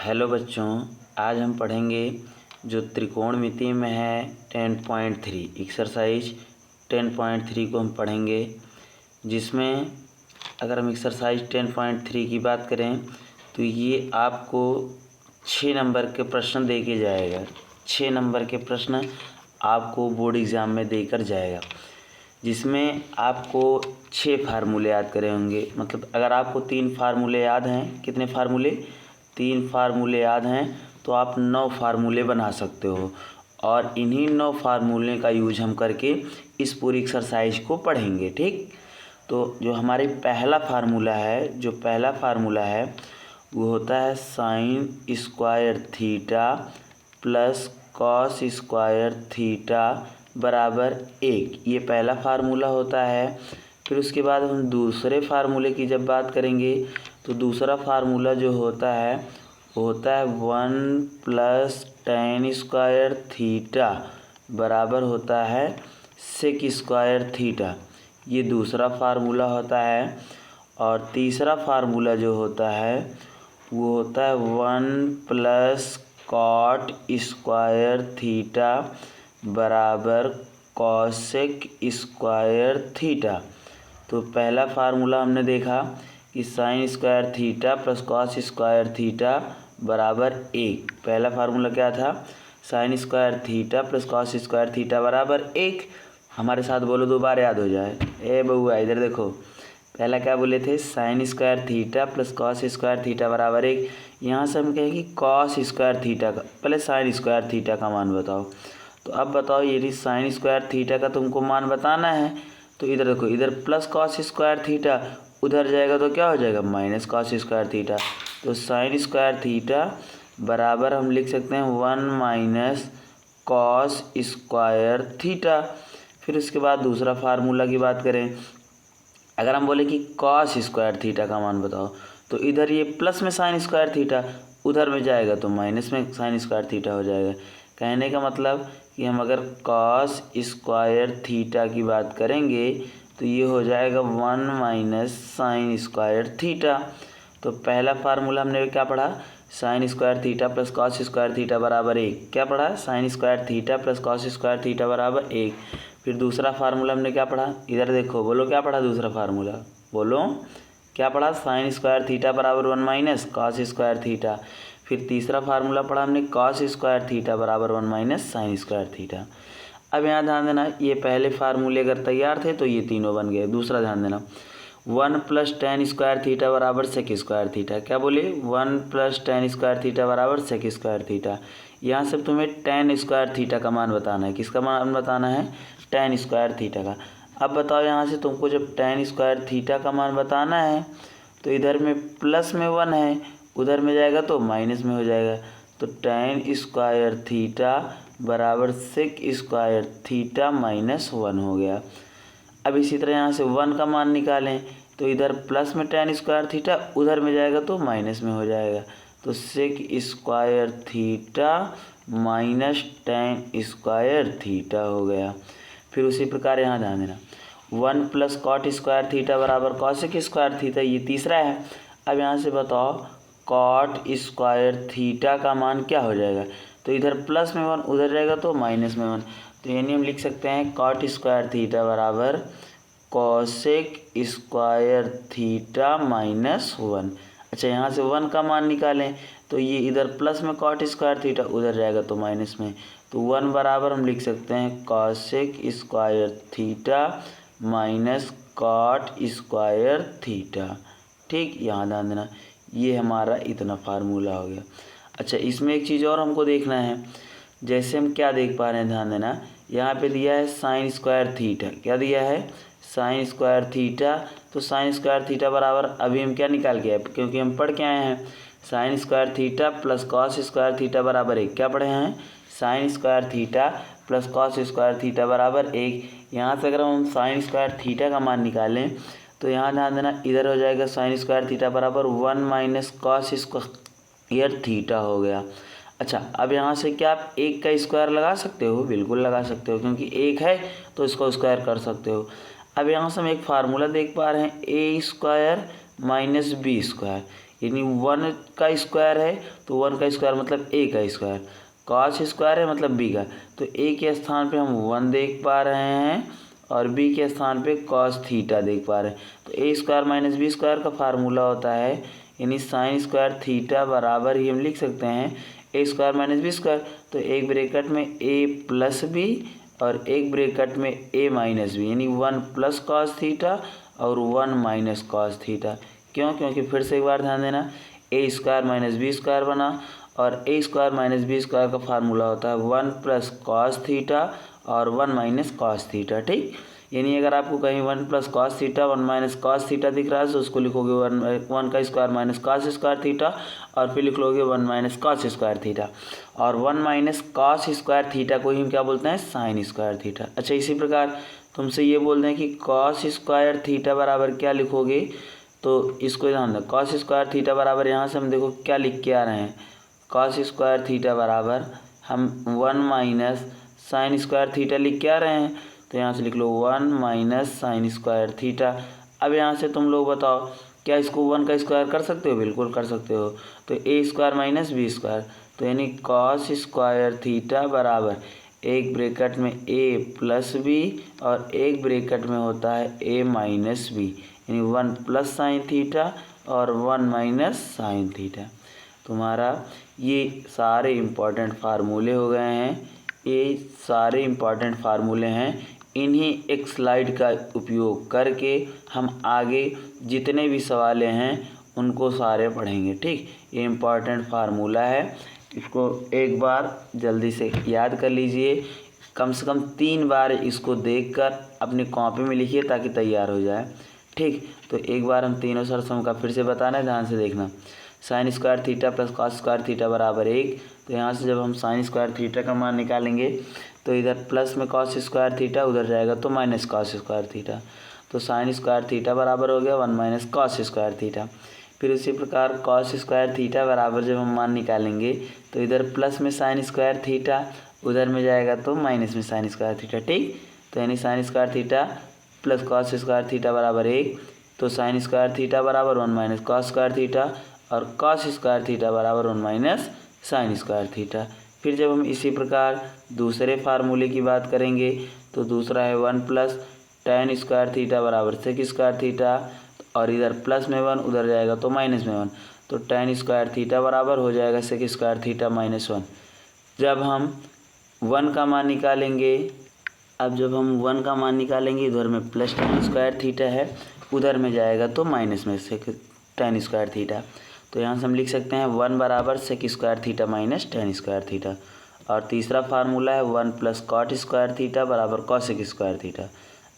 Hello बच्चों, आज हम पढ़ेंगे जो त्रिकोणमिति में है 10.3 एक्सरसाइज 10.3 को हम पढ़ेंगे। जिसमें अगर हम एक्सरसाइज 10.3 की बात करें तो ये आपको 6 नंबर के प्रश्न दे के जाएगा। 6 नंबर के प्रश्न आपको बोर्ड एग्ज़ाम में देकर जाएगा, जिसमें आपको 6 फार्मूले याद करे होंगे। मतलब अगर आपको 3 फार्मूले याद हैं, कितने फार्मूले? 3 फार्मूले याद हैं, तो आप 9 फार्मूले बना सकते हो। और इन्हीं 9 फार्मूले का यूज हम करके इस पूरी एक्सरसाइज को पढ़ेंगे। ठीक, तो जो हमारी पहला फार्मूला है वो होता है sine square theta plus cos square theta बराबर 1। ये पहला फार्मूला होता है। फिर उसके बाद हम दूसरे फार्मूले की जब बात करेंगे तो दूसरा फार्मूला जो होता है वो होता है 1 प्लस tan स्क्वायर थीटा बराबर होता है सेक स्क्वायर थीटा। ये दूसरा फार्मूला होता है। और तीसरा फार्मूला जो होता है वो होता है 1 प्लस कॉट स्क्वायर थीटा बराबर कॉसेक स्क्वायर थीटा। तो पहला फार्मूला हमने देखा कि sign square theta plus cos square theta बराबर 1। पहला फार्मूला क्या था? Sign square theta plus cos square theta बराबर 1। हमारे साथ बोलो, 2 बार याद हो जाए। ए बउआ इधर देखो, पहला क्या बोले थे? Sign square theta plus cos square theta बराबर 1। यहाँ से हम कहेंगे कॉस स्क्वायर थीटा का, पहले साइन स्क्वायर थीटा का मान बताओ। तो अब बताओ, यदि साइन स्क्वायर थीटा का तुमको मान बताना है तो इधर देखो, इधर प्लस कॉस स्क्वायर थीटा, उधर जाएगा तो क्या हो जाएगा? Minus cos square theta. तो साइन स्क्वायर थीटा बराबर हम लिख सकते हैं 1 माइनस कॉस स्क्वायर थीटा। फिर उसके बाद दूसरा फार्मूला की बात करें, अगर हम बोले कि कॉस स्क्वायर थीटा का मान बताओ, तो इधर ये प्लस में साइन स्क्वायर थीटा, उधर में जाएगा तो माइनस में साइन स्क्वायर थीटा हो जाएगा। कहने का मतलब कि हम अगर कॉस स्क्वायर थीटा की बात करेंगे तो ये हो जाएगा 1 माइनस साइन स्क्वायर थीटा। तो पहला फार्मूला हमने क्या पढ़ा? Sign square theta plus cos square theta बराबर 1। क्या पढ़ा? Sign square theta plus cos square theta बराबर 1। फिर दूसरा फार्मूला हमने क्या पढ़ा? इधर देखो, बोलो क्या पढ़ा दूसरा फार्मूला? बोलो क्या पढ़ा? साइन स्क्वायर थीटा बराबर 1 माइनस कॉस स्क्वायर थीटा। फिर तीसरा फार्मूला पढ़ा हमने कॉस स्क्वायर थीटा बराबर 1 माइनस साइन स्क्वायर थीटा। अब यहाँ ध्यान देना, ये पहले फार्मूले अगर तैयार थे तो ये तीनों बन गए। दूसरा ध्यान देना, 1 प्लस tan स्क्वायर थीटा बराबर सेक स्क्वायर थीटा। क्या बोले? 1 प्लस tan स्क्वायर थीटा बराबर सेक स्क्वायर थीटा। यहाँ से तुम्हें tan स्क्वायर थीटा का मान बताना है। किसका मान बताना है? tan स्क्वायर थीटा का। अब बताओ, यहाँ से तुमको जब tan स्क्वायर थीटा का मान बताना है तो इधर में प्लस में 1 है, उधर में जाएगा तो माइनस में हो जाएगा। तो tan स्क्वायर थीटा बराबर सेक स्क्वायर थीटा माइनस 1 हो गया। अब इसी तरह यहाँ से 1 का मान निकालें तो इधर प्लस में tan स्क्वायर थीटा, उधर में जाएगा तो माइनस में हो जाएगा। तो sec square theta minus tan square theta हो गया। फिर उसी प्रकार यहाँ ध्यान देना, 1 प्लस कॉट स्क्वायर थीटा बराबर कॉसेक स्क्वायर थीटा, ये तीसरा है। अब यहाँ से बताओ, कॉट स्क्वायर थीटा का मान क्या हो जाएगा? तो इधर प्लस में 1, उधर जाएगा तो माइनस में 1। तो यानी हम लिख सकते हैं कॉट स्क्वायर थीटा बराबर कॉसेक स्क्वायर थीटा माइनस 1। अच्छा, यहाँ से 1 का मान निकालें तो ये इधर प्लस में कॉट स्क्वायर थीटा, उधर जाएगा तो माइनस में। तो 1 बराबर हम लिख सकते हैं cosec square theta minus cot square theta. ठीक, यहाँ ध्यान देना, ये हमारा इतना फार्मूला हो गया। अच्छा, इसमें एक चीज़ और हमको देखना है। जैसे हम क्या देख पा रहे हैं, ध्यान देना, यहाँ पे दिया है साइन स्क्वायर थीटा। क्या दिया है? Sine square theta. तो साइन स्क्वायर थीटा बराबर अभी हम क्या निकाल के आए, क्योंकि हम पढ़ के आए हैं sign square theta plus cos square theta बराबर 1। क्या पढ़े हैं? Sign square theta plus cos square theta बराबर 1। यहाँ से अगर हम साइन स्क्वायर थीटा का मान निकालें तो यहाँ ध्यान देना, इधर हो जाएगा साइन स्क्वायर थीटा बराबर 1 माइनस कॉस स्क्वायर थीटा हो गया। अच्छा, अब यहाँ से क्या आप 1 का स्क्वायर लगा सकते हो? बिल्कुल लगा सकते हो, क्योंकि 1 है तो इसको स्क्वायर कर सकते हो। अब यहाँ से हम एक फार्मूला देख पा रहे हैं, ए स्क्वायर माइनस बी स्क्वायर। यानी 1 का स्क्वायर है तो 1 का स्क्वायर मतलब a का स्क्वायर, कॉस स्क्वायर है मतलब b का, तो a के स्थान पे हम 1 देख पा रहे हैं और b के स्थान पे कॉस थीटा देख पा रहे हैं। तो a square minus B square का फार्मूला होता है यानी साइन स्क्वायर थीटा बराबर ही हम लिख सकते हैं ए स्क्वायर माइनस बी स्क्वायर। तो एक ब्रैकेट में a प्लस बी और एक ब्रैकेट में a माइनस बी, यानी 1 प्लस कॉस थीटा और 1 माइनस कॉस थीटा। क्यों? क्योंकि फिर से एक बार ध्यान देना, ए स्क्वायर माइनस बी स्क्वायर बना और ए स्क्वायर माइनस बी स्क्वायर का फार्मूला होता है 1 प्लस कॉस थीटा और 1 माइनस कॉस थीटा। ठीक, यानी अगर आपको कहीं 1 plus cos theta 1 minus cos theta दिख रहा है तो उसको लिखोगे 1 का square minus cos square theta और फिर लिख लोगे 1 माइनस कॉस स्क्वायर थीटा, और 1 माइनस कॉस स्क्वायर थीटा को ही हम क्या बोलते हैं? Sign square theta. अच्छा, इसी प्रकार तुमसे ये बोल दें कि कॉस स्क्वायर थीटा बराबर क्या लिखोगे, तो इसको ध्यान दो, कॉस स्क्वायर थीटा बराबर यहाँ से हम देखो क्या लिख के आ रहे हैं, कॉस स्क्वायर थीटा बराबर हम 1 माइनस साइन स्क्वायर थीटा लिख के आ रहे हैं। तो यहाँ से लिख लो 1 माइनस साइन स्क्वायर थीटा। अब यहाँ से तुम लोग बताओ क्या इसको 1 का स्क्वायर कर सकते हो? बिल्कुल कर सकते हो। तो ए स्क्वायर माइनस बी स्क्वायर, तो यानी कॉस स्क्वायर थीटा बराबर एक ब्रैकेट में ए प्लस बी और एक ब्रैकेट में होता है ए माइनस बी, यानी 1 प्लस साइन थीटा और 1 माइनस साइन थीटा। तुम्हारा ये सारे इम्पॉर्टेंट फार्मूले हो गए हैं, ये सारे इम्पॉर्टेंट फार्मूले हैं। इन्हीं एक स्लाइड का उपयोग करके हम आगे जितने भी सवालें हैं उनको सारे पढ़ेंगे। ठीक, ये इम्पॉर्टेंट फार्मूला है, इसको एक बार जल्दी से याद कर लीजिए, कम से कम 3 बार इसको देखकर अपनी कॉपी में लिखिए ताकि तैयार हो जाए। ठीक, तो एक बार हम तीनों सरसम का फिर से बताना है, ध्यान से देखना। Sign square theta plus cos square theta बराबर 1, तो यहाँ से जब हम साइन स्क्वायर थीटा का मान निकालेंगे तो इधर प्लस में कॉस स्क्वायर थीटा, उधर जाएगा तो माइनस कॉस स्क्वायर थीटा, तो साइन स्क्वायर थीटा बराबर हो गया 1 माइनस कॉस स्क्वायर थीटा। फिर उसी प्रकार कॉस स्क्वायर थीटा बराबर जब हम मान निकालेंगे तो इधर प्लस में साइन स्क्वायर थीटा, उधर में जाएगा तो माइनस में साइन स्क्वायर थीटा। ठीक, तो यानी sign square theta plus cos square theta बराबर 1, तो साइन स्क्वायर थीटा बराबर 1 माइनस कॉस स्क्वायर थीटा और कॉस स्क्वायर थीटा बराबर 1 माइनस साइन स्क्वायर थीटा। फिर जब हम इसी प्रकार दूसरे फार्मूले की बात करेंगे तो दूसरा है 1 प्लस टेन स्क्वायर थीटा बराबर सेक स्क्वायर थीटा, और इधर प्लस में 1 उधर जाएगा तो माइनस में 1, तो टेन स्क्वायर थीटा बराबर हो जाएगा सेक स्क्वायर थीटा माइनस 1। जब हम 1 का मान निकालेंगे, अब जब हम 1 का मान निकालेंगे इधर में प्लस टेन स्क्वायर थीटा है, उधर में जाएगा तो माइनस में सेक टेन स्क्वायर थीटा, तो यहाँ से हम लिख सकते हैं 1 बराबर sec square theta minus tan square theta. और तीसरा फार्मूला है 1 प्लस कॉट स्क्वायर थीटा बराबर कॉसेक स्क्वायर थीटा।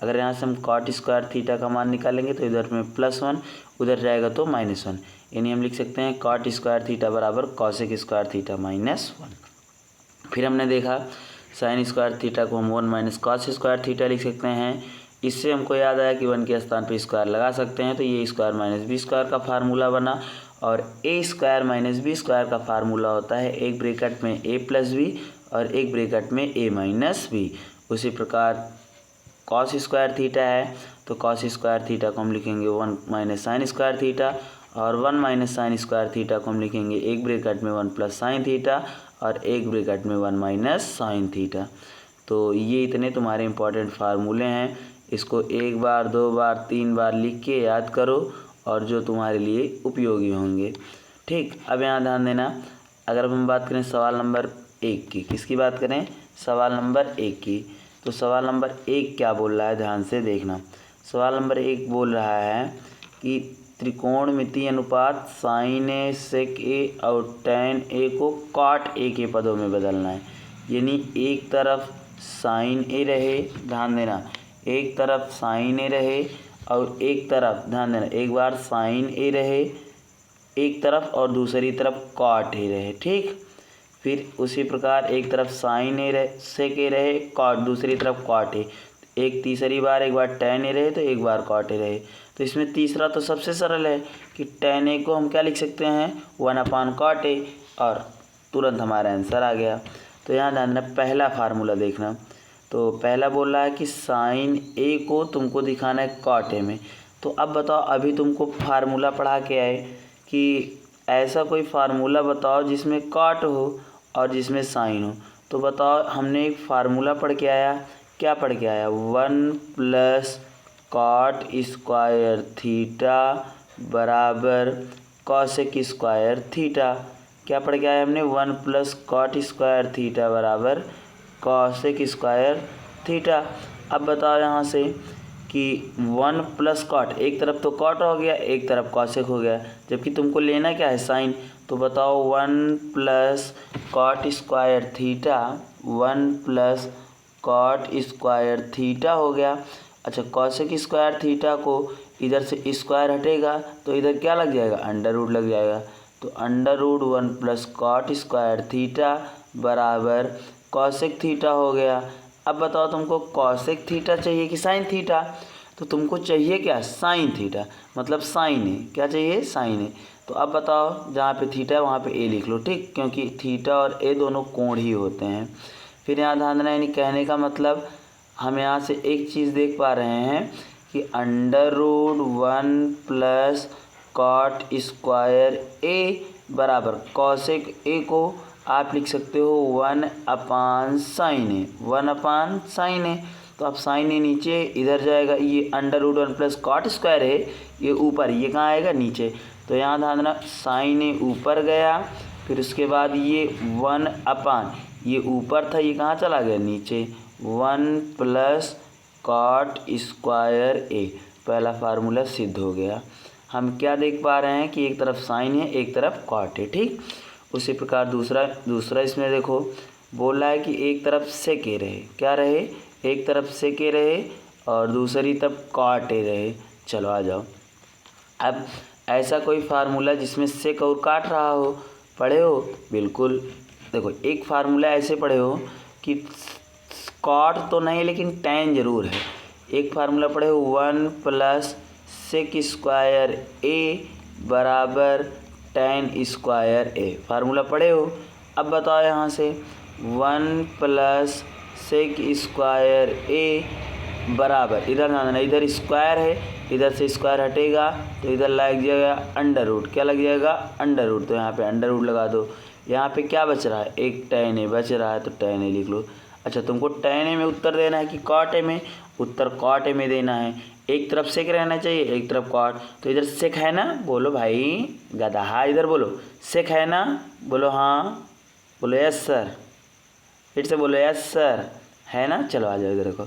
अगर यहाँ से हम कॉट स्क्वायर थीटा का मान निकालेंगे तो इधर में +1 उधर जाएगा तो -1, यानी हम लिख सकते हैं कॉट स्क्वायर थीटा बराबर कॉसेक स्क्वायर थीटा -1। फिर हमने देखा साइन स्क्वायर थीटा को हम 1 माइनस कॉस स्क्वायर थीटा लिख सकते हैं। इससे हमको याद आया कि 1 के स्थान पे स्क्वायर लगा सकते हैं, तो ये स्क्वायर माइनस बी स्क्वायर का फार्मूला बना। और ए स्क्वायर माइनस बी स्क्वायर का फार्मूला होता है एक ब्रैकेट में ए प्लस बी और एक ब्रैकेट में ए माइनस बी। उसी प्रकार कॉस स्क्वायर थीटा है तो कॉस स्क्वायर थीटा को हम लिखेंगे 1 माइनस साइन स्क्वायर थीटा, और 1 माइनस साइन स्क्वायर थीटा को हम लिखेंगे एक ब्रैकेट में 1 प्लस साइन थीटा और एक ब्रैकेट में 1 माइनस साइन थीटा। तो ये इतने तुम्हारे इम्पोर्टेंट फार्मूले हैं, इसको एक बार 2 बार 3 बार लिख के याद करो और जो तुम्हारे लिए उपयोगी होंगे। ठीक, अब यहाँ ध्यान देना, अगर हम बात करें सवाल नंबर 1 की, किसकी बात करें? सवाल नंबर 1 की। तो सवाल नंबर 1 क्या बोल रहा है, ध्यान से देखना। सवाल नंबर 1 बोल रहा है कि त्रिकोणमितीय अनुपात साइन ए सेक ए और टेन ए को कॉट ए के पदों में बदलना है। यानी एक तरफ साइन ए रहे, ध्यान देना, एक तरफ साइन ए रहे और एक तरफ, ध्यान देना, एक बार साइन ए रहे एक तरफ और दूसरी तरफ कॉट ए रहे। ठीक, फिर उसी प्रकार एक तरफ साइन ए रहे सेक ए रहे, कॉट दूसरी तरफ कॉट ए, एक तीसरी बार एक बार टेन ए रहे तो एक बार कॉट ए रहे। तो इसमें तीसरा तो सबसे सरल है कि टेन ए को हम क्या लिख सकते हैं 1/कॉट ए, और तुरंत हमारा आंसर आ गया। तो यहाँ ध्यान देना, पहला फार्मूला देखना। तो पहला बोल रहा है कि साइन ए को तुमको दिखाना है कॉट ए में। तो अब बताओ, अभी तुमको फार्मूला पढ़ा के आए कि ऐसा कोई फार्मूला बताओ जिसमें कॉट हो और जिसमें साइन हो। तो बताओ, हमने एक फार्मूला पढ़ के आया, क्या पढ़ के आया, 1 प्लस कॉट स्क्वायर थीटा बराबर कॉसेक स्क्वायर थीटा। क्या पढ़ के आया हमने, 1 प्लस कॉट स्क्वायर थीटा बराबर कॉसेक स्क्वायर थीटा। अब बताओ यहाँ से कि 1 प्लस कॉट, एक तरफ तो कॉट हो गया, एक तरफ कॉसेक हो गया, जबकि तुमको लेना क्या है, साइन। तो बताओ 1 plus cot square theta, 1 plus cot square theta हो गया। अच्छा, कॉसेक स्क्वायर थीटा को इधर से स्क्वायर हटेगा तो इधर क्या लग जाएगा, अंडर रूट लग जाएगा। तो under root 1 plus cot square theta बराबर कॉसेक थीटा हो गया। अब बताओ तुमको कॉसेक थीटा चाहिए कि साइन थीटा। तो तुमको चाहिए क्या, साइन थीटा, मतलब साइन है। क्या चाहिए, साइन है। तो अब बताओ, जहाँ पे थीटा है वहाँ पे ए लिख लो, ठीक, क्योंकि थीटा और ए दोनों कोण ही होते हैं। फिर यहाँ ध्यान देना, यानी कहने का मतलब हम यहाँ से एक चीज़ देख पा रहे हैं कि under root 1 plus cot square A बराबर कॉसेक ए को आप लिख सकते हो 1 अपान साइन ए, 1 अपान साइन ए। तो अब साइन ए नीचे इधर जाएगा, ये under root 1 plus cot square है, ये ऊपर, ये कहाँ आएगा, नीचे। तो यहाँ ध्यान देना, साइन ए ऊपर गया, फिर उसके बाद ये 1 अपान, ये ऊपर था, ये कहाँ चला गया, नीचे, 1 प्लस कॉट स्क्वायर ए। पहला फार्मूला सिद्ध हो गया। हम क्या देख पा रहे हैं कि एक तरफ साइन है, एक तरफ कॉट है, ठीक। उसी प्रकार दूसरा इसमें देखो, बोल रहा है कि एक तरफ सेक ए रहे, क्या रहे, एक तरफ सेक ए रहे और दूसरी तरफ कॉट ए रहे। चलो आ जाओ। अब ऐसा कोई फार्मूला जिसमें सेक और काट रहा हो, पढ़े हो, बिल्कुल। देखो, एक फार्मूला ऐसे पढ़े हो कि कॉट तो नहीं लेकिन टैन ज़रूर है। एक फार्मूला पढ़े हो, 1 प्लस सेक स्क्वायर ए बराबर टैन स्क्वायर ए, फार्मूला पढ़े हो। अब बताओ यहाँ से 1 प्लस सेक स्क्वायर ए बराबर, इधर ना देना, इधर स्क्वायर है, इधर से स्क्वायर हटेगा तो इधर लग जाएगा अंडर रूट, क्या लग जाएगा, अंडर रूट। तो यहाँ पे अंडर रूट लगा दो। यहाँ पे क्या बच रहा है, एक टैन ए बच रहा है, तो टैन ए लिख लो। अच्छा, तुमको टैन ए में उत्तर देना है कि कॉट ए में, उत्तर कॉट ए में देना है। एक तरफ सेक रहना चाहिए, एक तरफ कॉट। तो इधर सेक है ना, बोलो भाई गधा, इधर बोलो सेक है ना, बोलो हाँ, बोलो यस सर, फिर से बोलो यस सर, है ना। चलो आ जाओ, इधर देखो,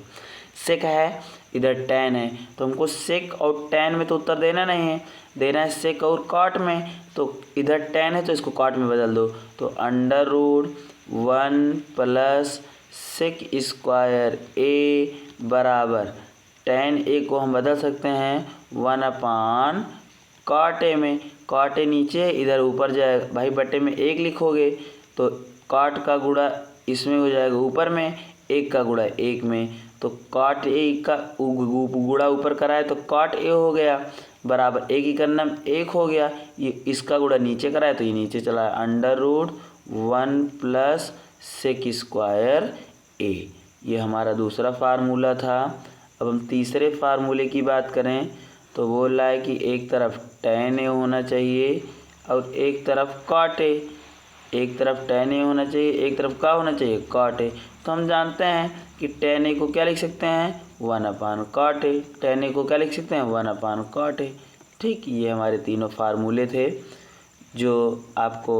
सेक है, इधर टैन है, तो हमको सेक और टैन में तो उत्तर देना नहीं है, देना है सेक और कॉट में। तो इधर टैन है तो इसको कॉट में बदल दो। तो under root 1 plus sec square A बराबर टैन ए को हम बदल सकते हैं 1 अपान कॉट ए में। कॉट ए नीचे, इधर ऊपर जाएगा भाई, बटे में 1 लिखोगे तो कॉट का गुणा इसमें हो जाएगा ऊपर में, 1 का गुणा 1 में। तो कॉट ए का गुणा ऊपर कराए तो कॉट ए हो गया बराबर 1 ही करना 1 हो गया, ये इसका गुणा नीचे कराए तो ये नीचे चला, under root 1 plus sec square A. ये हमारा दूसरा फार्मूला था। अब हम तीसरे फार्मूले की बात करें तो बोल रहा है कि एक तरफ टैन ए होना चाहिए और एक तरफ कॉट ए, एक तरफ टैन ए होना चाहिए, एक तरफ क्या होना चाहिए, कॉट ए। तो हम जानते हैं कि टैन ए को क्या लिख सकते हैं, 1 अपान कॉट ए, टैन ए को क्या लिख सकते हैं, 1 अपान कॉट ए, ठीक। ये हमारे तीनों फार्मूले थे जो आपको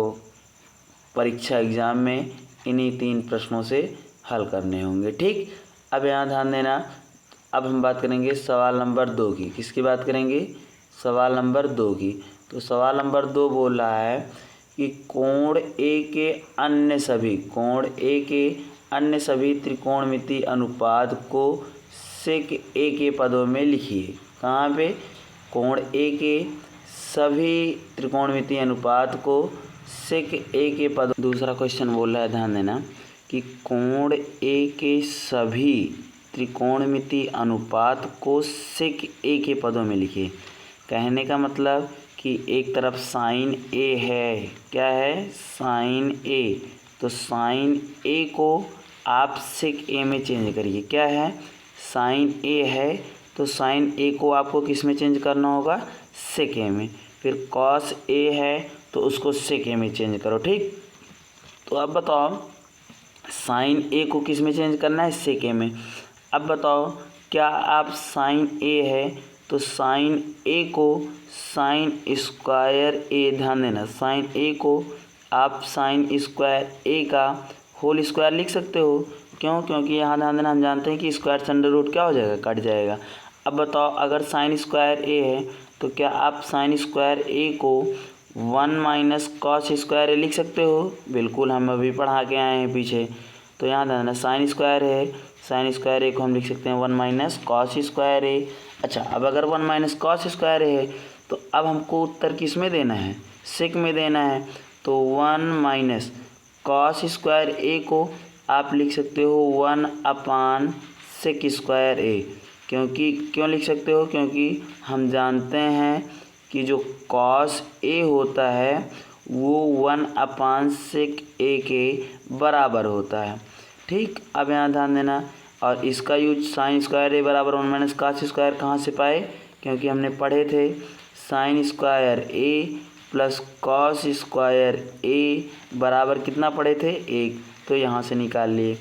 परीक्षा एग्ज़ाम में इन्हीं 3 प्रश्नों से हल करने होंगे, ठीक। अब यहाँ ध्यान देना, अब हम बात करेंगे सवाल नंबर 2 की। किसकी बात करेंगे, सवाल नंबर 2 की। तो सवाल नंबर 2 बोल रहा है कि कोण ए के अन्य सभी त्रिकोणमितीय अनुपात को सेक ए के पदों में लिखिए। कहाँ पे, कोण ए के सभी त्रिकोणमितीय अनुपात को सेक ए के पदों। दूसरा क्वेश्चन बोल रहा है, ध्यान देना, कि कोण ए के सभी त्रिकोणमितीय अनुपात को सेक ए के पदों में लिखिए। कहने का मतलब कि एक तरफ साइन ए है, क्या है, साइन ए, तो साइन ए को आप सेक ए में चेंज करिए। क्या है, साइन ए है तो साइन ए को आपको किस में चेंज करना होगा, सेक ए में। फिर कॉस ए है तो उसको सेक ए में चेंज करो, ठीक। तो अब बताओ साइन ए को किस में चेंज करना है, सेक ए में। अब बताओ क्या आप साइन ए है तो साइन ए को साइन स्क्वायर ए, ध्यान देना, साइन ए को आप साइन स्क्वायर ए का होल स्क्वायर लिख सकते हो। क्यों? क्योंकि यहाँ ध्यान देना, हम जानते हैं कि स्क्वायर से अंडर रूट क्या हो जाएगा, कट जाएगा। अब बताओ अगर साइन स्क्वायर ए है तो क्या आप साइन स्क्वायर ए को 1 माइनस कॉस स्क्वायर ए लिख सकते हो? बिल्कुल, हम अभी पढ़ा के आए हैं पीछे। तो यहाँ ध्यान देना, साइन स्क्वायर है, साइन स्क्वायर ए को हम लिख सकते हैं 1 माइनस कॉस स्क्वायर ए। अच्छा, अब अगर 1 माइनस कॉस स्क्वायर ए है तो अब हमको उत्तर किस में देना है, सेक में देना है। तो 1 माइनस कॉस स्क्वायर ए को आप लिख सकते हो 1 अपान सेक स्क्वायर ए। क्यों लिख सकते हो? क्योंकि हम जानते हैं कि जो कॉस ए होता है वो 1 अपान सेक ए के बराबर होता है, ठीक। अब यहाँ ध्यान देना, और इसका यूज साइन स्क्वायर ए बराबर 1 माइनस कॉस स्क्वायर कहाँ से पाए? क्योंकि हमने पढ़े थे sign square A plus cos square A बराबर कितना पढ़े थे, 1। तो यहाँ से निकाल लिए।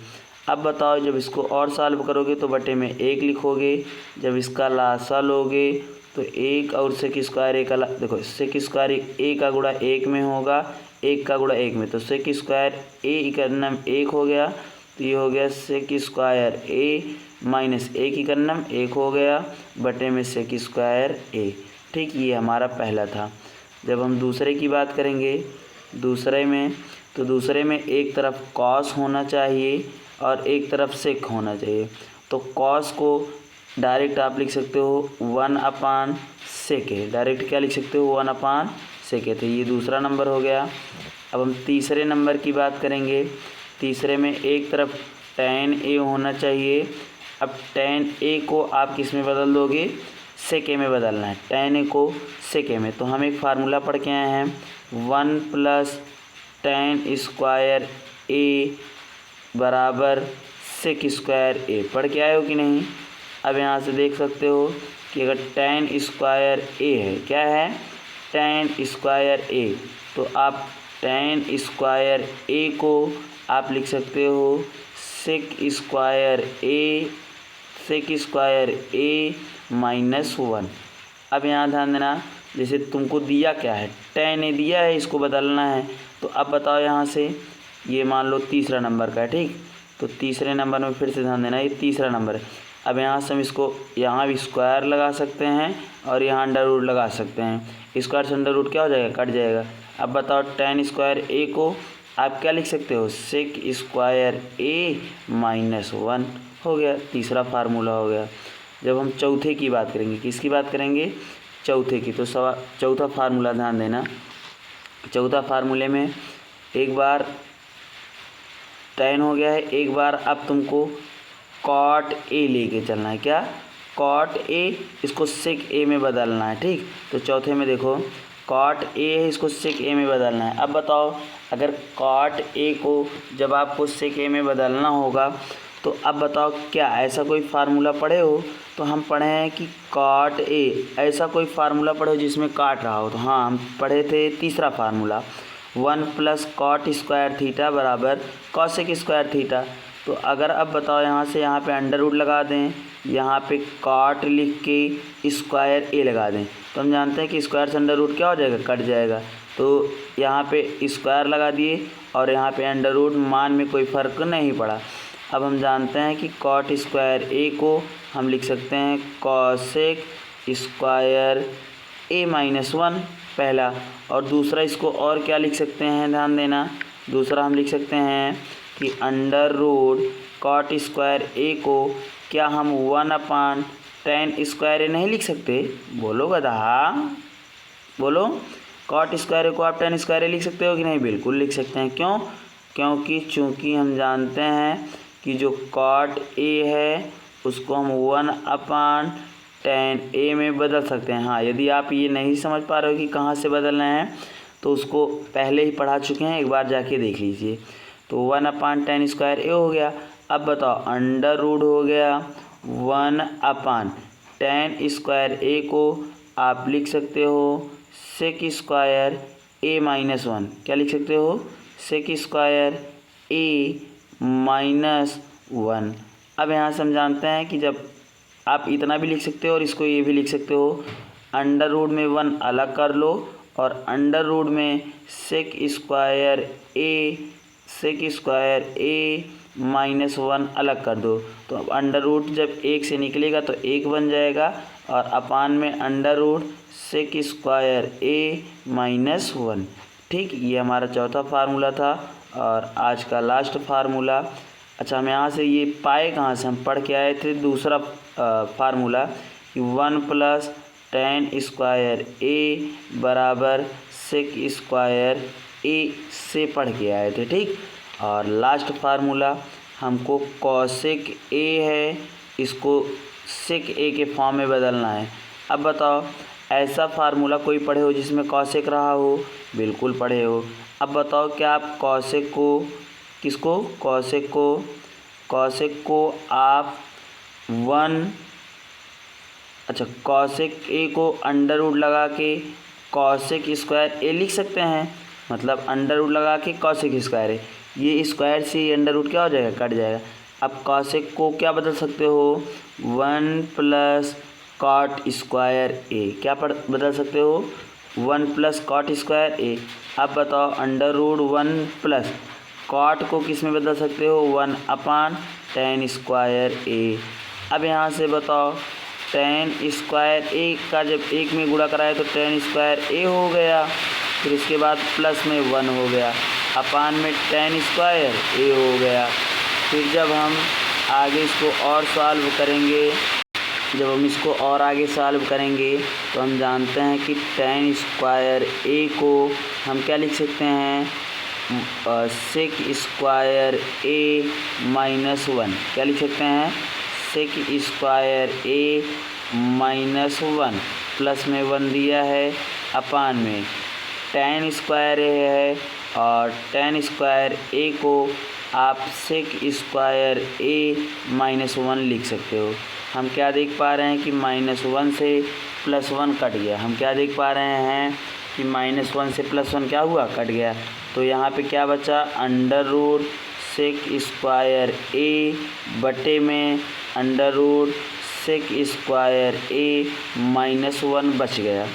अब बताओ जब इसको और सॉल्व करोगे तो बटे में 1 लिखोगे, जब इसका लासा लोगे तो 1 और सेक स्क्वायर ए का देखो, सेक स्क्वायर ए का गुणा 1 में होगा, 1 का गुणा 1 में, तो सेक स्क्वायर ए का नाम 1 हो गया। तो ये हो गया सेक स्क्वायर ए माइनस 1 की कर्नम 1 हो गया बटे में सेक स्क्वायर ए, ठीक। ये हमारा पहला था। जब हम दूसरे की बात करेंगे, दूसरे में एक तरफ कॉस होना चाहिए और एक तरफ सेक होना चाहिए। तो कॉस को डायरेक्ट आप लिख सकते हो 1 अपान सेक ए, डायरेक्ट क्या लिख सकते हो 1 अपान सेक ए। तो ये दूसरा नंबर हो गया। अब हम तीसरे नंबर की बात करेंगे। तीसरे में एक तरफ tan ए होना चाहिए। अब tan ए को आप किस में बदल दोगे, सेक ए में बदलना है, tan ए को सेक ए में। तो हम एक फार्मूला पढ़ के आए हैं 1 प्लस tan स्क्वायर ए बराबर सेक स्क्वायर ए, पढ़ के आए हो कि नहीं? अब यहाँ से देख सकते हो कि अगर tan स्क्वायर ए है, क्या है, tan स्क्वायर ए, तो आप tan स्क्वायर ए को आप लिख सकते हो सेक स्क्वायर ए माइनस 1। अब यहाँ ध्यान देना, जैसे तुमको दिया क्या है, tan ए दिया है, इसको बदलना है। तो अब बताओ यहाँ से, ये मान लो तीसरा नंबर का है, ठीक। तो तीसरे नंबर में फिर से ध्यान देना, ये तीसरा नंबर है। अब यहाँ से हम इसको यहाँ भी स्क्वायर लगा सकते हैं और यहाँ अंडर रूट लगा सकते हैं। स्क्वायर से अंडर रूट क्या हो जाएगा, कट जाएगा। अब बताओ tan स्क्वायर ए को आप क्या लिख सकते हो, सेक स्क्वायर ए माइनस 1 हो गया, तीसरा फार्मूला हो गया। जब हम चौथे की बात करेंगे, किसकी बात करेंगे, चौथे की, तो चौथा फार्मूला ध्यान देना। चौथा फार्मूले में एक बार tan हो गया है, एक बार अब तुमको कॉट ए लेके चलना है, क्या, कॉट ए, इसको सेक ए में बदलना है, ठीक। तो चौथे में देखो कॉट ए है, इसको सेक ए में बदलना है। अब बताओ अगर कॉट ए को जब आपको सेक ए में बदलना होगा तो अब बताओ क्या ऐसा कोई फार्मूला पढ़े हो? तो हम पढ़े हैं कि कॉट ए, ऐसा कोई फार्मूला पढ़े हो जिसमें काट रहा हो? तो हाँ, हम पढ़े थे तीसरा formula 1 plus cot square theta बराबर कॉसेक स्क्वायर थीटा। तो अगर अब बताओ यहाँ से यहाँ पे अंडर रूट लगा दें, यहाँ पे कॉट लिख के स्क्वायर ए लगा दें, तो हम जानते हैं कि स्क्वायर से अंडर रूट क्या हो जाएगा, कट जाएगा। तो यहाँ पे स्क्वायर लगा दिए और यहाँ पे अंडर रूट, मान में कोई फ़र्क नहीं पड़ा। अब हम जानते हैं कि कॉट स्क्वायर ए को हम लिख सकते हैं कॉसेक स्क्वायर ए माइनस 1 पहला, और दूसरा इसको और क्या लिख सकते हैं, ध्यान देना, दूसरा हम लिख सकते हैं कि अंडर रूट कॉट स्क्वायर ए को क्या हम 1 अपान tan स्क्वायर ए नहीं लिख सकते? बोलो गधा, बोलो, कॉट स्क्वायर ए को आप tan स्क्वायर ए लिख सकते हो कि नहीं? बिल्कुल लिख सकते हैं। क्यों? क्योंकि चूँकि हम जानते हैं कि जो कॉट ए है उसको हम 1 अपान tan ए में बदल सकते हैं। हाँ, यदि आप ये नहीं समझ पा रहे हो कि कहाँ से बदलना है तो उसको पहले ही पढ़ा चुके हैं, एक बार जाके देख लीजिए। तो 1 अपान tan स्क्वायर ए हो गया। अब बताओ अंडर रूट हो गया 1 अपान tan स्क्वायर ए को आप लिख सकते हो सेक स्क्वायर ए माइनस वन, क्या लिख सकते हो, सेक स्क्वायर ए माइनस वन। अब यहाँ से हम जानते हैं कि जब आप इतना भी लिख सकते हो और इसको ये भी लिख सकते हो, अंडर रूट में वन अलग कर लो और अंडर रूट में सेक स्क्वायर ए माइनस वन अलग कर दो। तो अब अंडर रूट जब एक से निकलेगा तो एक बन जाएगा और अपान में अंडर रूट सेक स्क्वायर ए माइनस वन। ठीक, ये हमारा चौथा फार्मूला था और आज का लास्ट फार्मूला। अच्छा, हम यहाँ से ये पाए कहाँ से, हम पढ़ के आए थे दूसरा फार्मूला कि 1 + tan स्क्वायर ए बराबर सेक स्क्वायर ए से पढ़ के आए थे। ठीक, और लास्ट फार्मूला हमको कॉसेक ए है, इसको सेक ए के फॉर्म में बदलना है। अब बताओ, ऐसा फार्मूला कोई पढ़े हो जिसमें कॉसेक रहा हो? बिल्कुल पढ़े हो। अब बताओ, क्या आप कॉसेक को किसको, कॉसेक को आप कॉसेक ए को अंडर रूट लगा के कॉसेक स्क्वायर ए लिख सकते हैं। मतलब अंडर रूट लगा के कॉसेक स्क्वायर ए, ये स्क्वायर से अंडर रूट क्या हो जाएगा, कट जाएगा। अब कॉसेक को क्या बदल सकते हो, 1 + कॉट स्क्वायर ए, क्या बदल सकते हो, 1 + कॉट स्क्वायर ए। अब बताओ, अंडर रूट 1 + कॉट को किस में बदल सकते हो, 1/tan स्क्वायर ए। अब यहाँ से बताओ, tan स्क्वायर ए का जब एक में गुणा कराए तो tan स्क्वायर ए हो गया, फिर इसके बाद प्लस में 1 हो गया, अपान में tan स्क्वायर ए हो गया। फिर जब हम आगे इसको और सॉल्व करेंगे, तो हम जानते हैं कि tan स्क्वायर ए को हम क्या लिख सकते हैं, सेक स्क्वायर ए माइनस वन, क्या लिख सकते हैं, सेक स्क्वायर ए माइनस वन, प्लस में 1 दिया है, अपान में tan स्क्वायर ए है और tan स्क्वायर ए को आप सेक स्क्वायर ए माइनस वन लिख सकते हो। हम क्या देख पा रहे हैं कि -1 से +1 कट गया। हम क्या देख पा रहे हैं कि -1 से +1 क्या हुआ, कट गया। तो यहाँ पे क्या बचा, अंडर रूट सेक स्क्वायर ए बटे में under root sec square A -1 बच गया।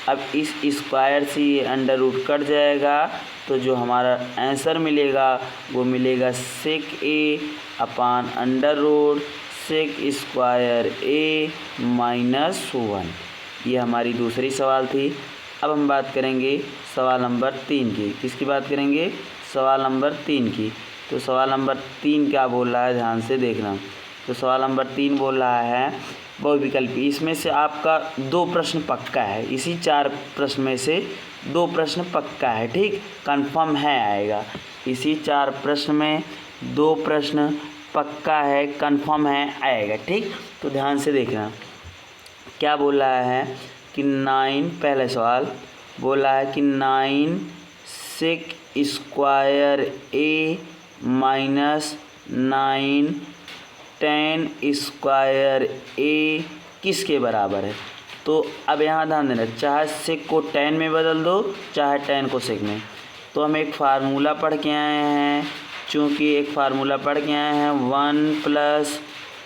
अब इस स्क्वायर से ये अंडर रूट कट जाएगा, तो जो हमारा आंसर मिलेगा वो मिलेगा sec A upon under root sec square A -1। ये हमारी दूसरी सवाल थी। अब हम बात करेंगे सवाल नंबर 3 की। किसकी बात करेंगे, सवाल नंबर 3 की। तो सवाल नंबर 3 क्या बोल रहा है, ध्यान से देखना। तो सवाल नंबर 3 बोल रहा है बहुविकल्पी। इसमें से आपका 2 प्रश्न पक्का है, इसी 4 प्रश्न में से 2 प्रश्न पक्का है। ठीक, कंफर्म है आएगा। इसी 4 प्रश्न में 2 प्रश्न पक्का है, कंफर्म है आएगा। ठीक, तो ध्यान से देखना क्या बोल रहा है कि 9, पहला सवाल बोल रहा है कि 9 सेक स्क्वायर ए -9 tan स्क्वायर ए किसके बराबर है। तो अब यहाँ ध्यान देना, चाहे सेक को tan में बदल दो, चाहे tan को सेक में। तो हम एक फार्मूला पढ़ के आए हैं, 1 +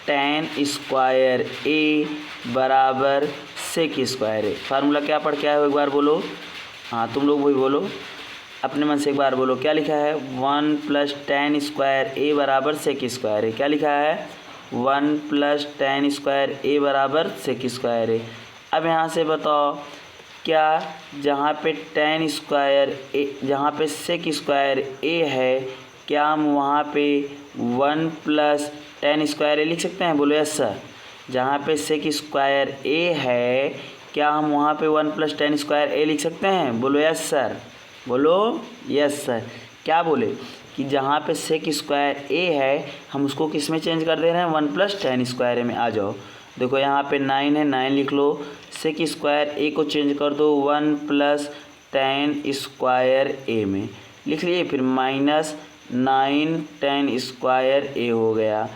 tan स्क्वायर ए बराबर सेक स्क्वायर ए। फार्मूला क्या पढ़ के आए हो, एक बार बोलो। हाँ, तुम लोग वही बोलो, अपने मन से एक बार बोलो। क्या लिखा है, 1 + tan स्क्वायर ए बराबर सेक स्क्वायर ए। क्या लिखा है, 1 + tan स्क्वायर ए बराबर सेक स्क्वायर ए। अब यहाँ से बताओ, क्या जहाँ पे tan स्क्वायर ए, जहाँ पे सेक स्क्वायर ए है, क्या हम वहाँ पे 1 + tan स्क्वायर ए लिख सकते हैं, बोलो यस सर। जहाँ पे सेक स्क्वायर ए है, क्या हम वहाँ पे 1 + tan स्क्वायर ए लिख सकते हैं, बोलो यस सर, बोलो यस सर। क्या बोले कि जहाँ पे सेक स्क्वायर ए है, हम उसको किस में चेंज कर दे रहे हैं, 1 + tan स्क्वायर ए में। आ जाओ, देखो यहाँ पे 9 है, 9 लिख लो। सेक स्क्वायर ए को चेंज कर दो 1 + tan स्क्वायर ए में, लिख लिए। फिर -9 tan स्क्वायर ए हो गया।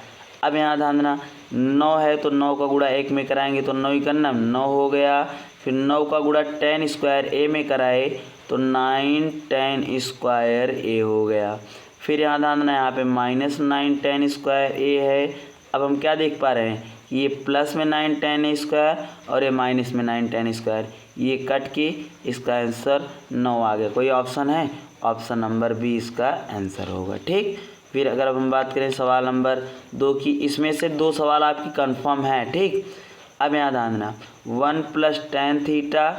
अब यहाँ ध्यान देना, 9 है तो 9 का गुणा 1 में कराएंगे तो 9 ही करना, 9 हो गया। फिर 9 का गुणा tan स्क्वायर ए में कराए तो 9 tan स्क्वायर ए हो गया। फिर यहाँ ध्यान देना, यहाँ पे -9 tan स्क्वायर ए है। अब हम क्या देख पा रहे हैं, ये प्लस में 9 tan स्क्वायर और ये माइनस में 9 tan स्क्वायर, ये कट के इसका आंसर 9 आ गया। कोई ऑप्शन है? ऑप्शन नंबर बी इसका आंसर होगा। ठीक, फिर अगर अब हम बात करें सवाल नंबर 2 की, इसमें से 2 सवाल आपकी कंफर्म है। ठीक, अब यहाँ ध्यान देना, 1 + tan theta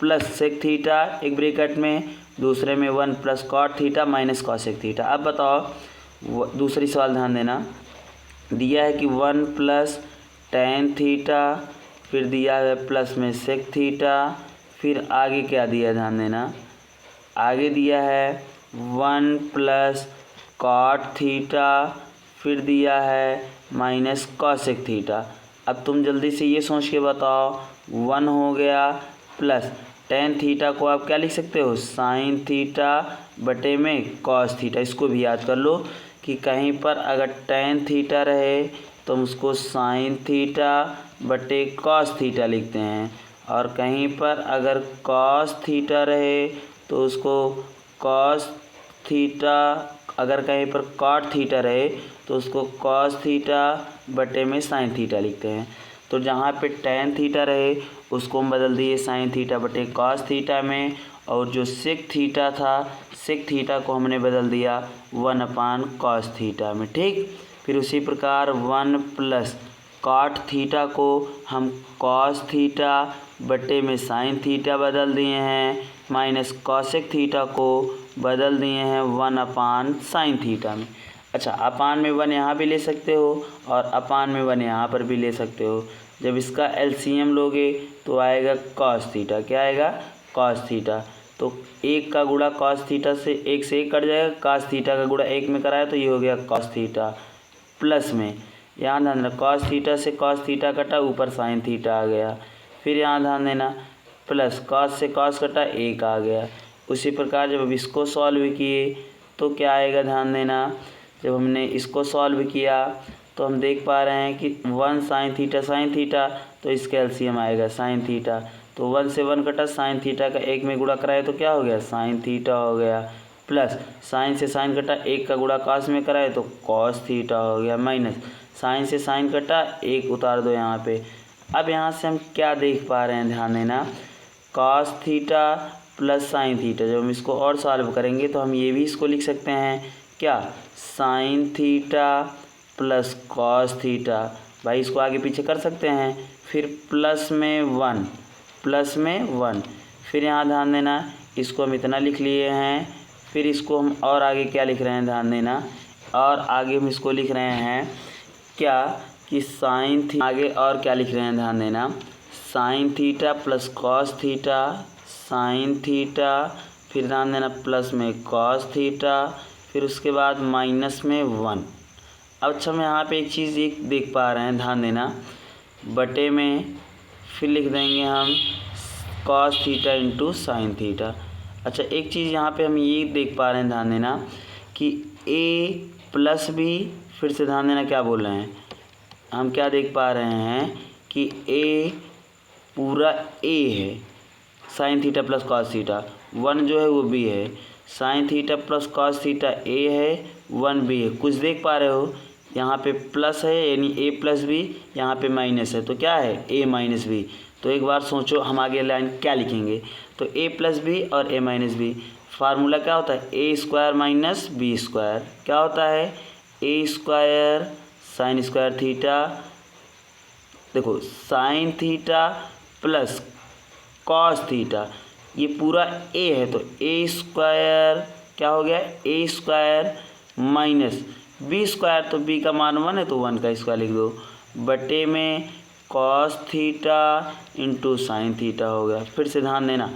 plus sec theta एक ब्रैकेट में, दूसरे में 1 + cot theta minus cosec theta. अब बताओ दूसरी सवाल ध्यान देना, दिया है कि 1 + tan थीटा, फिर दिया है प्लस में सेक थीटा, फिर आगे क्या दिया ध्यान देना, आगे दिया है 1 + cot थीटा, फिर दिया है माइनस कॉसेक थीटा। अब तुम जल्दी से ये सोच के बताओ, 1 हो गया प्लस tan थीटा को आप क्या लिख सकते हो, sin थीटा बटे में cos थीटा। इसको भी याद कर लो कि कहीं पर अगर tan थीटा रहे तो हम उसको sin थीटा बटे cos थीटा लिखते हैं, और कहीं पर अगर cos थीटा रहे तो उसको cos थीटा, अगर कहीं पर cot थीटा रहे तो उसको cos थीटा बटे में sin थीटा लिखते हैं। तो जहाँ पे tan थीटा रहे उसको हम बदल दिए sin थीटा बटे cos थीटा में, और जो sec थीटा था, sec थीटा को हमने बदल दिया 1/cos थीटा में। ठीक, फिर उसी प्रकार 1 + cot थीटा को हम cos थीटा बटे में sin थीटा बदल दिए हैं, माइनस cosec थीटा को बदल दिए हैं 1/sin थीटा में। अच्छा, अपान में 1 यहाँ भी ले सकते हो और अपान में 1 यहाँ पर भी ले सकते हो। जब इसका एलसीएम लोगे तो आएगा cos थीटा। क्या आएगा? cos theta. तो 1 का गुणा cos थीटा से 1 से 1 कट जाएगा, cos थीटा का गुणा 1 में कराया तो ये हो गया cos थीटा, प्लस में यहाँ ध्यान देना cos थीटा से cos थीटा कटा, ऊपर sin थीटा आ गया। फिर यहाँ ध्यान देना प्लस cos से cos कटा, 1 आ गया। उसी प्रकार जब अब इसको सॉल्व किए तो क्या आएगा, ध्यान देना, जब हमने इसको सॉल्व किया तो हम देख पा रहे हैं कि 1 sin थीटा तो इसका एलसीएम आएगा sin थीटा। तो 1 से 1 कटा, sin थीटा का 1 में गुणा कराए तो क्या हो गया, sin थीटा हो गया, प्लस sin से sin कटा, 1 का गुणा cos में कराए तो cos थीटा हो गया, माइनस sin से sin कटा, 1 उतार दो यहाँ पे। अब यहाँ से हम क्या देख पा रहे हैं, ध्यान देना, cos theta plus sin theta. जब हम इसको और सॉल्व करेंगे तो हम ये भी इसको लिख सकते हैं, क्या, sin theta plus cos theta. भाई इसको आगे पीछे कर सकते हैं। फिर प्लस में 1, फिर यहाँ ध्यान देना इसको हम इतना लिख लिए हैं। फिर इसको हम और आगे क्या लिख रहे हैं, ध्यान देना, और आगे हम इसको लिख रहे हैं क्या, कि sin थीटा, आगे और क्या लिख रहे हैं, ध्यान देना, sin theta plus cos theta, sin theta, फिर ध्यान देना प्लस में cos थीटा, फिर उसके बाद माइनस में 1। अब अच्छा, हम यहाँ पे एक चीज़ एक देख पा रहे हैं, ध्यान देना, बटे में फिर लिख देंगे हम cos theta into sine theta. अच्छा, एक चीज़ यहाँ पे हम ये देख पा रहे हैं, ध्यान देना, कि a प्लस बी, फिर से ध्यान देना क्या बोल रहे हैं, हम क्या देख पा रहे हैं कि a पूरा a है, sign theta plus cos theta, 1 जो है वो b है, sign theta plus cos theta a है, 1 b है। कुछ देख पा रहे हो, यहाँ पे प्लस है यानी a प्लस बी, यहाँ पे माइनस है तो क्या है, a माइनस बी। तो एक बार सोचो हम आगे लाइन क्या लिखेंगे, तो a प्लस बी और a माइनस बी। फार्मूला क्या होता है, a square minus B square. क्या होता है, a square sine square theta, देखो sine theta plus cos theta, ये पूरा a है तो a स्क्वायर क्या हो गया, a square minus B square, तो b का मान 1 है तो 1 का स्क्वायर लिख दो, बटे में cos theta into sine theta हो गया। फिर से ध्यान देना,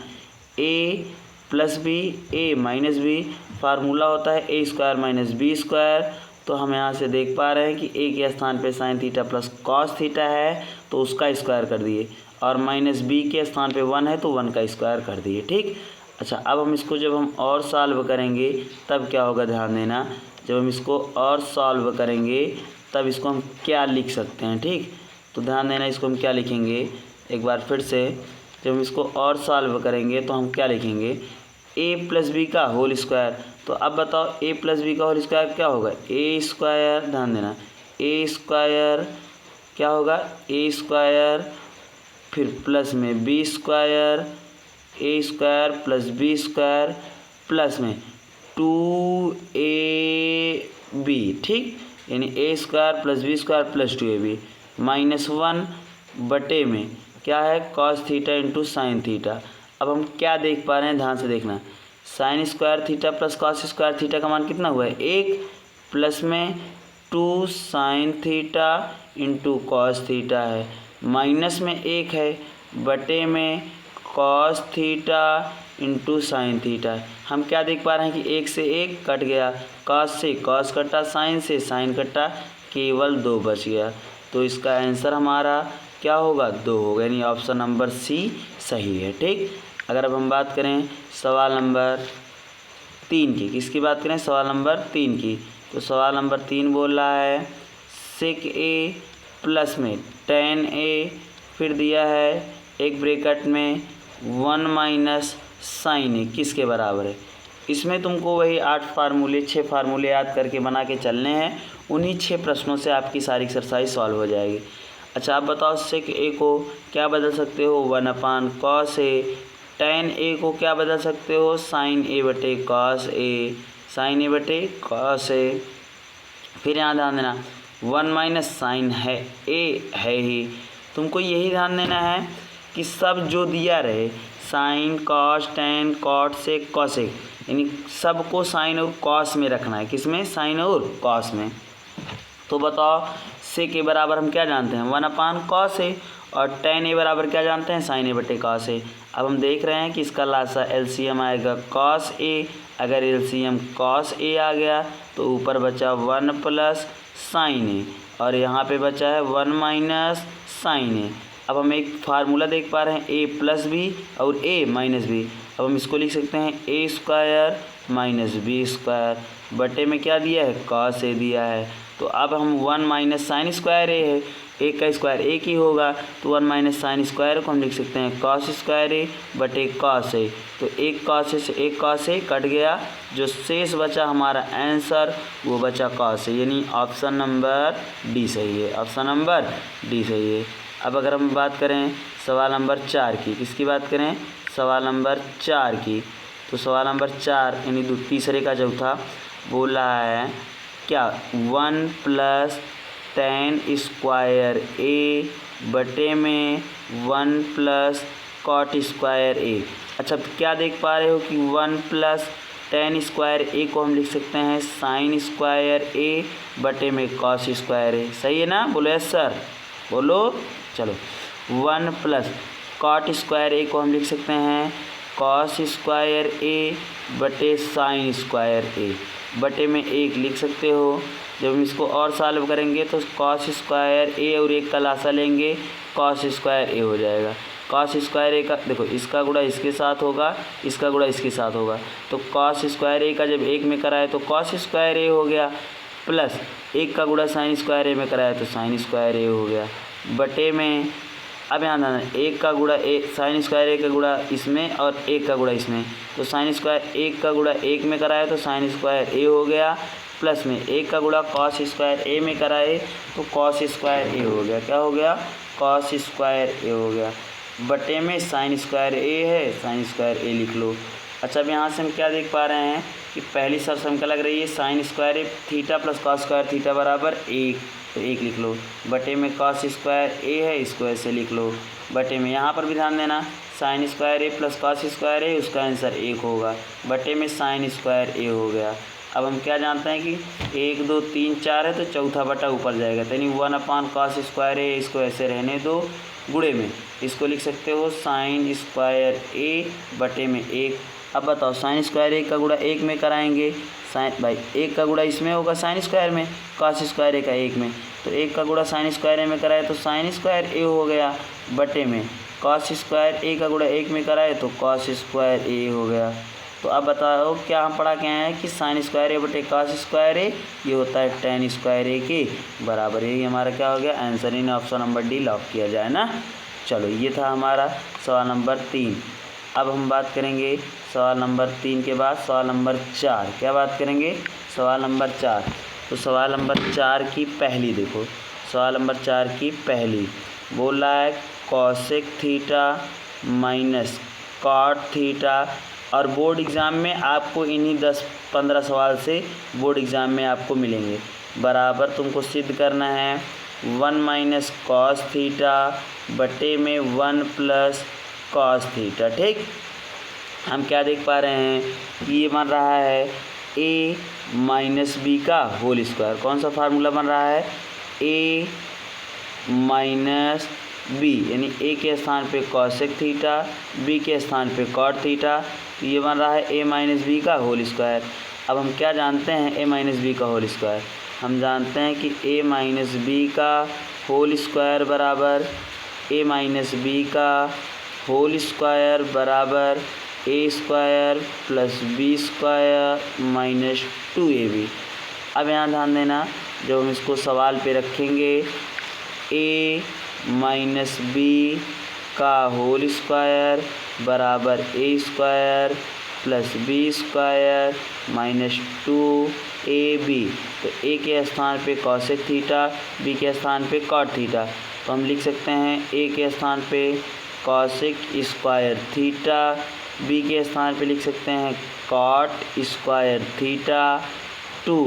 a plus b, a minus B, formula होता है a square minus B square. तो हम यहाँ से देख पा रहे हैं कि a के स्थान पे sign theta plus cos theta है तो उसका स्क्वायर कर दिए, और माइनस बी के स्थान पे 1 है तो 1 का स्क्वायर कर दिए। ठीक, अच्छा, अब हम इसको जब हम और सॉल्व करेंगे तब क्या होगा, ध्यान देना, जब हम इसको और सॉल्व करेंगे तब इसको हम क्या लिख सकते हैं। ठीक, तो ध्यान देना, इसको हम क्या लिखेंगे, एक बार फिर से जब हम इसको और सॉल्व करेंगे तो हम क्या लिखेंगे, ए प्लस बी का होल स्क्वायर। तो अब बताओ ए प्लस बी का होल स्क्वायर क्या होगा, ए स्क्वायर, ध्यान देना, ए स्क्वायर क्या होगा, ए स्क्वायर फिर प्लस में B square, A square plus B square plus में 2ab, ठीक, यानी A square plus B square plus 2ab -1 बटे में क्या है cos theta into sine theta. अब हम क्या देख पा रहे हैं, ध्यान से देखना, sign square theta plus cos square theta का मान कितना हुआ है 1 प्लस में 2 sine theta into cos theta है, माइनस में 1 है बटे में cos theta into sine theta. हम क्या देख पा रहे हैं कि 1 से 1 कट गया, कॉस से कॉस कटा, साइन से साइन कटा, केवल 2 बच गया। तो इसका आंसर हमारा क्या होगा, 2 होगा, यानी ऑप्शन नंबर सी सही है, ठीक। अगर अब हम बात करें सवाल नंबर 3 की, किसकी बात करें, सवाल नंबर 3 की, तो सवाल नंबर 3 बोल रहा है सेक ए प्लस में tan a फिर दिया है एक ब्रैकेट में 1 माइनस साइन ए किसके बराबर है। इसमें तुमको वही 6 फार्मूले याद करके बना के चलने हैं, उन्हीं 6 प्रश्नों से आपकी सारी एक्सरसाइज सॉल्व हो जाएगी। अच्छा आप बताओ सेक ए को क्या बदल सकते हो, 1/cos ए, tan ए को क्या बदल सकते हो, साइन ए बटे कॉस ए, साइन ए बटे कॉस ए। फिर यहाँ ध्यान देना 1 माइनस साइन है ए है ही, तुमको यही ध्यान देना है कि सब जो दिया रहे साइन कॉस टैन कॉट से कॉसेक, यानी सबको साइन और कॉस में रखना है, किसमें, साइन और कॉस में। तो बताओ से के बराबर हम क्या जानते हैं 1/cos ए, और tan ए बराबर क्या जानते हैं, साइन ए बटे cos ए। अब हम देख रहे हैं कि इसका लासा LCM आएगा cos ए, अगर LCM cos ए आ गया तो ऊपर बचा 1 प्लस साइन ए, और यहाँ पे बचा है 1 माइनस साइन ए। अब हम एक फार्मूला देख पा रहे हैं a प्लस बी और a माइनस बी। अब हम इसको लिख सकते हैं a square minus B square बटे में क्या दिया है, cos ए दिया है। तो अब हम 1 माइनस साइन स्क्वायर ए है, एक का स्क्वायर एक ही होगा, तो 1 माइनस साइन स्क्वायर को हम लिख सकते हैं कॉस स्क्वायर ए बटे कॉस ए। तो एक कॉस ए से एक कॉस ए कट गया, जो शेष बचा हमारा आंसर वो बचा कॉस ए, यानी ऑप्शन नंबर डी सही है, ऑप्शन नंबर डी सही है। अब अगर हम बात करें सवाल नंबर 4 की, किसकी बात करें, सवाल नंबर 4 की, तो सवाल नंबर 4 यानी तीसरे का चौथा बोल रहा है क्या 1 प्लस tan स्क्वायर ए बटे में 1 प्लस कॉट स्क्वायर ए। अच्छा क्या देख पा रहे हो कि 1 प्लस tan स्क्वायर ए को हम लिख सकते हैं साइन स्क्वायर ए बटे में कॉस स्क्वायर ए, सही है ना, बोलो यस सर, बोलो। चलो 1 प्लस कॉट स्क्वायर ए को हम लिख सकते हैं कॉस स्क्वायर ए बटे साइन स्क्वायर ए बटे में 1 लिख सकते हो। जब हम इसको और सॉल्व करेंगे तो कॉस स्क्वायर ए और 1 का लासा लेंगे, कॉस स्क्वायर ए हो जाएगा। कॉस स्क्वायर ए का देखो, इसका गुणा इसके साथ होगा, इसका गुणा इसके साथ होगा, तो कॉस स्क्वायर ए का जब 1 में कराए तो कॉस स्क्वायर ए हो गया, प्लस 1 का गुणा साइन स्क्वायर ए में कराया तो साइन स्क्वायर ए हो गया, बटे में अब यहाँ आना 1 का गुणा ए, साइन स्क्वायर ए का गुणा इसमें और 1 का गुणा इसमें, तो साइन स्क्वायर 1 का गुणा 1 में कराया तो साइन स्क्वायर ए हो गया, प्लस में 1 का गुणा कॉस स्क्वायर ए में कराए तो कॉस स्क्वायर ए हो गया, क्या हो गया, कॉस स्क्वायर ए हो गया, बटे में साइन स्क्वायर ए है, साइन स्क्वायर ए लिख लो। अच्छा अब यहाँ से हम क्या देख पा रहे हैं कि पहली शर्त हमको लग रही है sine square A theta plus cos square theta बराबर 1, तो 1 लिख लो, बटे में कॉस स्क्वायर ए है, इसको ऐसे लिख लो, बटे में यहाँ पर भी ध्यान देना साइन स्क्वायर ए प्लस कॉस स्क्वायर ए, उसका आंसर 1 होगा, बटे में साइन स्क्वायर ए हो गया। अब हम क्या जानते हैं कि 1 2 3 4 है तो चौथा बटा ऊपर जाएगा, तो यानी 1/cos स्क्वायर ए, इसको ऐसे रहने दो, गुणे में इसको लिख सकते हो साइन स्क्वायर ए बटे में 1। अब बताओ साइन स्क्वायर ए का गुणा 1 में कराएंगे, साइन भाई 1 का गुणा इसमें होगा साइन स्क्वायर में, कॉस स्क्वायर ए का 1 में, तो 1 का गुणा साइन स्क्वायर ए में कराए तो साइन स्क्वायर ए हो गया, बटे में कॉस स्क्वायर ए का गुणा 1 में कराए तो कॉस स्क्वायर ए हो गया। तो अब बताओ क्या हम पढ़ा के आए हैं कि साइन स्क्वायर ए बटे कॉस स्क्वायर ए ये होता है tan स्क्वायर ए के बराबर, यही हमारा क्या हो गया आंसर, इन ऑप्शन नंबर डी लॉक किया जाए ना। चलो ये था हमारा सवाल नंबर 3। अब हम बात करेंगे सवाल नंबर 3 के बाद सवाल नंबर 4। क्या बात करेंगे? सवाल नंबर 4। तो सवाल नंबर 4 की पहली देखो, सवाल नंबर 4 की पहली बोल रहा है cosec theta minus cot theta. और बोर्ड एग्ज़ाम में आपको इन्हीं 10-15 सवाल से बोर्ड एग्ज़ाम में आपको मिलेंगे। बराबर तुमको सिद्ध करना है 1 माइनस कॉस थीटा बटे में 1 प्लस कॉस थीटा। ठीक, हम क्या देख पा रहे हैं कि ये बन रहा है a माइनस बी का होल स्क्वायर। कौन सा फार्मूला बन रहा है? a माइनस बी, यानी a के स्थान पे कॉसेक थीटा, b के स्थान पे कॉट थीटा। तो ये बन रहा है a माइनस बी का होल स्क्वायर। अब हम क्या जानते हैं a माइनस बी का होल स्क्वायर? हम जानते हैं कि a माइनस बी का होल स्क्वायर बराबर a माइनस बी का होल स्क्वायर बराबर a square plus B square minus 2ab। अब यहाँ ध्यान देना, जब हम इसको सवाल पे रखेंगे a माइनस बी का होल स्क्वायर बराबर a square plus B square minus 2ab। तो a के स्थान पे कॉसेक थीटा, b के स्थान पे कॉट थीटा। तो हम लिख सकते हैं a के स्थान पे कॉसेक स्क्वायर थीटा, b के स्थान पे लिख सकते हैं कॉट स्क्वायर थीटा 2,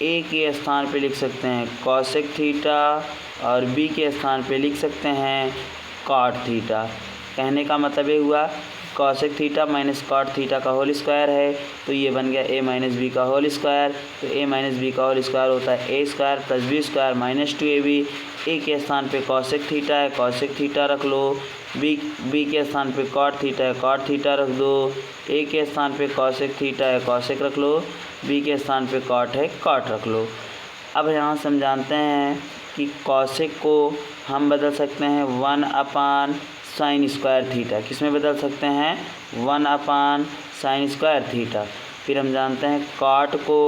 a के स्थान पे लिख सकते हैं कॉसेक थीटा और b के स्थान पे लिख सकते हैं कॉट थीटा। कहने का मतलब ये हुआ cosec theta minus cot theta का होल स्क्वायर है, तो ये बन गया a माइनस बी का होल स्क्वायर। तो a माइनस बी का होल स्क्वायर होता है a square plus B square minus 2ab। a के स्थान पे कॉसेक थीटा है, कॉसेक थीटा रख लो। b के स्थान पे कॉट थीटा है, कॉट थीटा रख दो। a के स्थान पे कॉसेक थीटा है, कॉसेक रख लो। b के स्थान पे कॉट है, कॉट रख लो। अब यहाँ से हम जानते हैं कि कॉसेक को हम बदल सकते हैं 1 साइन स्क्वायर थीटा। किस में बदल सकते हैं? 1 साइन स्क्वायर थीटा। फिर हम जानते हैं कॉट को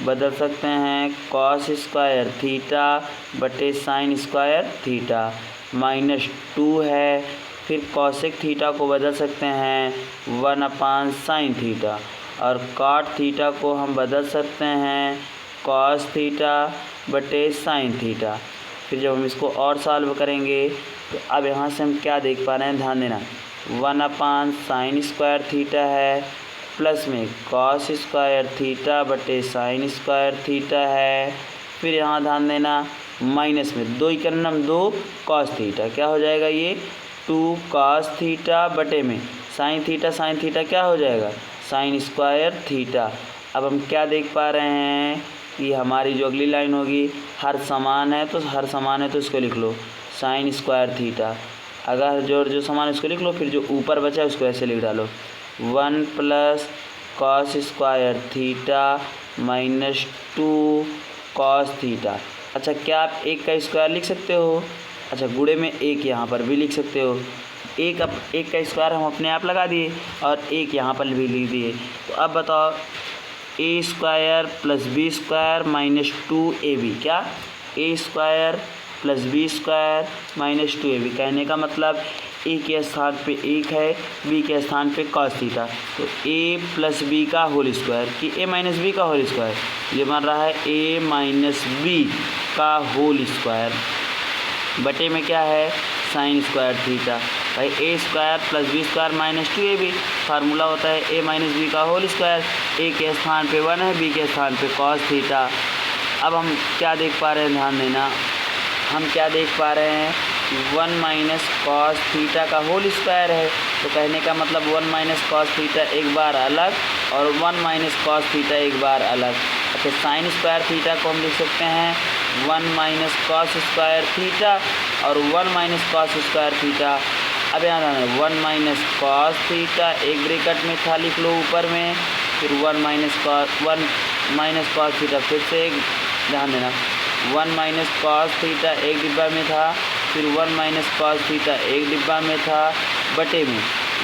बदल सकते हैं कॉस स्क्वायर थीटा बटे साइन स्क्वायर थीटा माइनस 2 है। फिर कॉसेक थीटा को बदल सकते हैं 1 साइन थीटा और कॉट थीटा को हम बदल सकते हैं कॉस थीटा बटे साइन थीटा। फिर जब हम इसको और सॉल्व करेंगे तो अब यहाँ से हम क्या देख पा रहे हैं, ध्यान देना 1 साइन स्क्वायर थीटा है प्लस में कॉस स्क्वायर थीटा बटे साइन स्क्वायर थीटा है। फिर यहाँ ध्यान देना माइनस में 2 इकन्नम 2 कॉस थीटा, क्या हो जाएगा ये 2 कॉस थीटा बटे में साइन थीटा क्या हो जाएगा साइन स्क्वायर थीटा। अब हम क्या देख पा रहे हैं कि हमारी जो अगली लाइन होगी हर समान है, तो हर समान है तो इसको लिख लो साइन स्क्वायर थीटा। अगर जो समान इसको लिख लो, फिर जो ऊपर बचा है उसको ऐसे लिख डालो 1 plus cos square theta minus 2 cos theta. अच्छा, क्या आप 1 का स्क्वायर लिख सकते हो? अच्छा, गुणे में 1 यहाँ पर भी लिख सकते हो। 1 का स्क्वायर हम अपने आप लगा दिए और 1 यहाँ पर भी लिख दिए। तो अब बताओ a square plus B square minus 2ab। क्या a square plus B square minus 2ab। कहने का मतलब a के स्थान पे 1 है, b के स्थान पे कॉस थीटा। तो a प्लस बी का होल स्क्वायर कि a माइनस बी का होल स्क्वायर, ये बन रहा है a माइनस बी का होल स्क्वायर बटे में क्या है साइन स्क्वायर थीटा। भाई a square plus B square minus 2ab formula होता है a माइनस बी का होल स्क्वायर। a के स्थान पे 1 है, b के स्थान पे कॉस थीटा। अब हम क्या देख पा रहे हैं, ध्यान देना, हम क्या देख पा रहे हैं 1 माइनस कॉस थीटा का होल स्क्वायर है। तो कहने का मतलब 1 माइनस कॉस थीटा एक बार अलग और 1 माइनस कॉस थीटा एक बार अलग। अच्छा, साइन स्क्वायर थीटा को हम लिख सकते हैं 1 माइनस कॉस स्क्वायर थीटा और 1 माइनस कॉस स्क्वायर थीटा। अब यहाँ ध्यान देना 1 माइनस कॉस थीटा एक ब्रैकेट में था, लिख लो ऊपर में। फिर 1 माइनस कॉस थीटा फिर से एक, ध्यान देना 1 माइनस कॉस थीटा एक डिब्बा में था, फिर 1 माइनस कॉस थीटा एक डिब्बा में था बटे में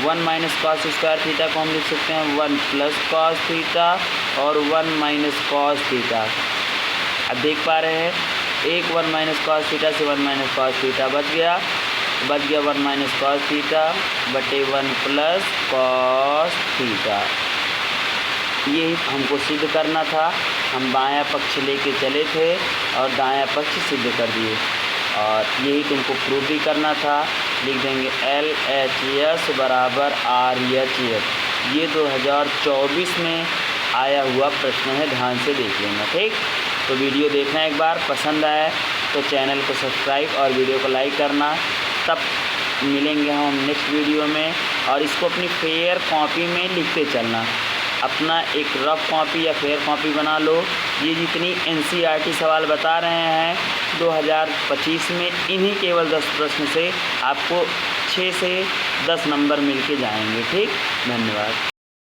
1 माइनस कॉस स्क्वायर थीटा को हम लिख सकते हैं 1 प्लस कॉस थीटा और 1 माइनस कॉस थीटा। अब देख पा रहे हैं एक 1 माइनस कॉस थीटा से 1 माइनस कॉस थीटा बच गया। बच गया 1 माइनस कॉस थीटा बटे 1 प्लस कॉस थीटा। ये हमको सिद्ध करना था। हम बायां पक्ष लेके चले थे और दायां पक्ष सिद्ध कर दिए, और यही तुमको प्रूव भी करना था। लिख देंगे LHS बराबर RHS। ये 2024 में आया हुआ प्रश्न है, ध्यान से देख लेना। ठीक, तो वीडियो देखना एक बार, पसंद आए तो चैनल को सब्सक्राइब और वीडियो को लाइक करना। तब मिलेंगे हम नेक्स्ट वीडियो में, और इसको अपनी फेयर कॉपी में लिखते चलना। अपना एक रफ कॉपी या फेयर कॉपी बना लो। ये जितनी NCERT सवाल बता रहे हैं 2025 में, इन्हीं केवल 10 प्रश्न से आपको 6 से 10 नंबर मिल के जाएंगे। ठीक, धन्यवाद।